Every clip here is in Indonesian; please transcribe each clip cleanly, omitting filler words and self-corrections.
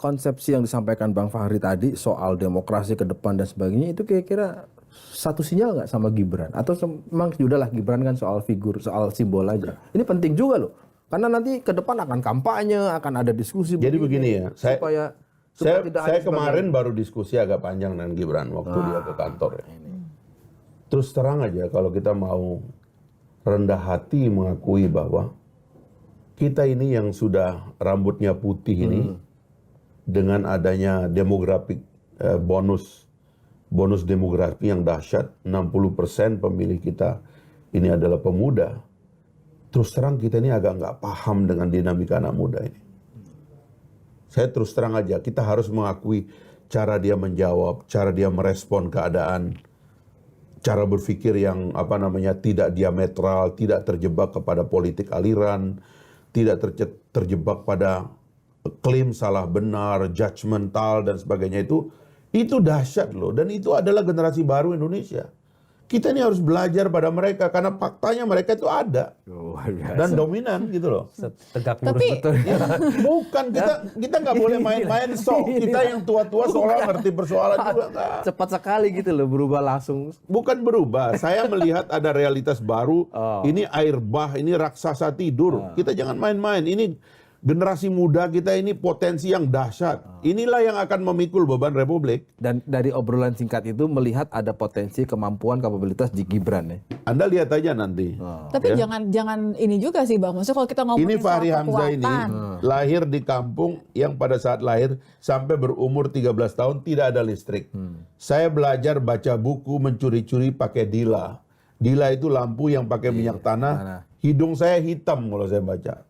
konsepsi yang disampaikan Bang Fahri tadi soal demokrasi ke depan dan sebagainya itu kira-kira satu sinyal nggak sama Gibran? Atau memang sudahlah Gibran kan soal figur, soal simbol aja. Ini penting juga loh. Karena nanti ke depan akan kampanye, akan ada diskusi. Jadi begini ya, supaya tidak saya kemarin baru diskusi agak panjang dengan Gibran waktu dia ke kantor. Ya. Terus terang aja kalau kita mau rendah hati mengakui bahwa kita ini yang sudah rambutnya putih ini dengan adanya demografik bonus demografi yang dahsyat, 60% pemilih kita ini adalah pemuda. Terus terang kita ini agak nggak paham dengan dinamika anak muda ini. Saya terus terang aja, kita harus mengakui cara dia menjawab, cara dia merespon keadaan, cara berpikir yang tidak diametral, tidak terjebak kepada politik aliran, tidak terjebak pada klaim salah benar, judgmental dan sebagainya itu dahsyat loh. Dan itu adalah generasi baru Indonesia. Kita ini harus belajar pada mereka karena faktanya mereka itu ada dan dominan gitu loh. Tegak lurus betul. Ya, bukan kita nggak boleh main-main sok. Kita yang tua-tua seolah ngerti persoalan juga nggak. Cepat sekali gitu loh berubah langsung. Bukan berubah. Saya melihat ada realitas baru. Ini air bah, ini raksasa tidur. Kita jangan main-main. Ini generasi muda kita ini potensi yang dahsyat. Inilah yang akan memikul beban Republik. Dan dari obrolan singkat itu melihat ada potensi kemampuan kapabilitas di Gibran ya. Anda lihat aja nanti. Tapi jangan ini juga sih Bang. Maksudnya kalau kita ngomongin ini soal Fahri Hamzah ini kekuatan. lahir di kampung yang pada saat lahir sampai berumur 13 tahun tidak ada listrik. Saya belajar baca buku mencuri-curi pakai dila. Dila itu lampu yang pakai minyak tanah. Hidung saya hitam kalau saya baca.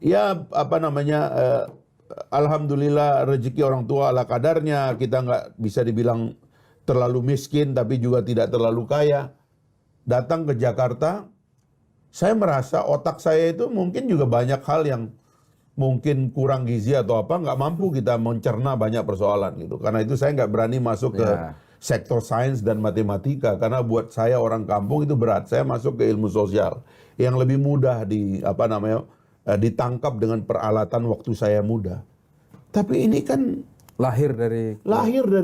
Ya alhamdulillah rezeki orang tua ala kadarnya, kita nggak bisa dibilang terlalu miskin tapi juga tidak terlalu kaya. Datang ke Jakarta, saya merasa otak saya itu mungkin juga banyak hal yang mungkin kurang gizi atau apa, nggak mampu kita mencerna banyak persoalan gitu. Karena itu saya nggak berani masuk ke sektor sains dan matematika karena buat saya orang kampung itu berat. Saya masuk ke ilmu sosial yang lebih mudah ditangkap dengan peralatan waktu saya muda. Tapi ini kan lahir dari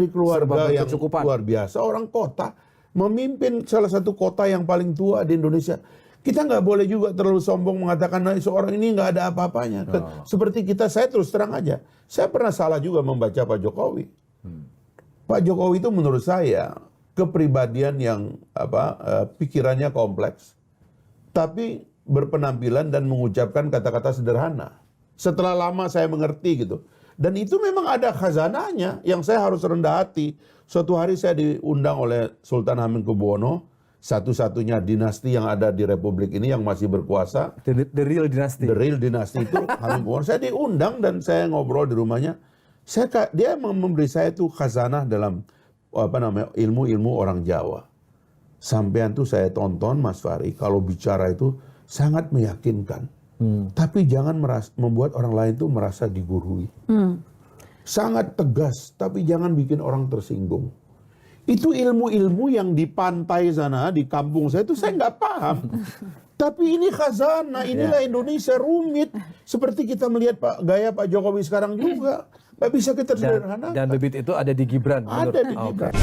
keluarga yang luar biasa, orang kota, memimpin salah satu kota yang paling tua di Indonesia. Kita nggak boleh juga terlalu sombong mengatakan seorang ini nggak ada apa-apanya. Seperti saya terus terang aja, saya pernah salah juga membaca Pak Jokowi. Pak Jokowi itu menurut saya kepribadian yang pikirannya kompleks, tapi berpenampilan dan mengucapkan kata-kata sederhana. Setelah lama saya mengerti gitu. Dan itu memang ada khazanahnya yang saya harus rendah hati. Suatu hari saya diundang oleh Sultan Hamengkubuwono, satu-satunya dinasti yang ada di Republik ini yang masih berkuasa. The real dynasty. The real dynasty itu Hamengkubuwono. Saya diundang dan saya ngobrol di rumahnya. Dia memberi saya itu khazanah dalam ilmu-ilmu orang Jawa. Sampean tuh saya tonton Mas Fahri, kalau bicara itu sangat meyakinkan. Tapi jangan membuat orang lain tuh merasa digurui. Sangat tegas, tapi jangan bikin orang tersinggung. Itu ilmu-ilmu yang di pantai sana, di kampung saya itu saya nggak paham. Tapi ini khazanah, inilah Indonesia rumit. Seperti kita melihat gaya Pak Jokowi sekarang juga. Nggak bisa kita sederhanakan. Dan bibit itu ada di Gibran. Ada di Gibran.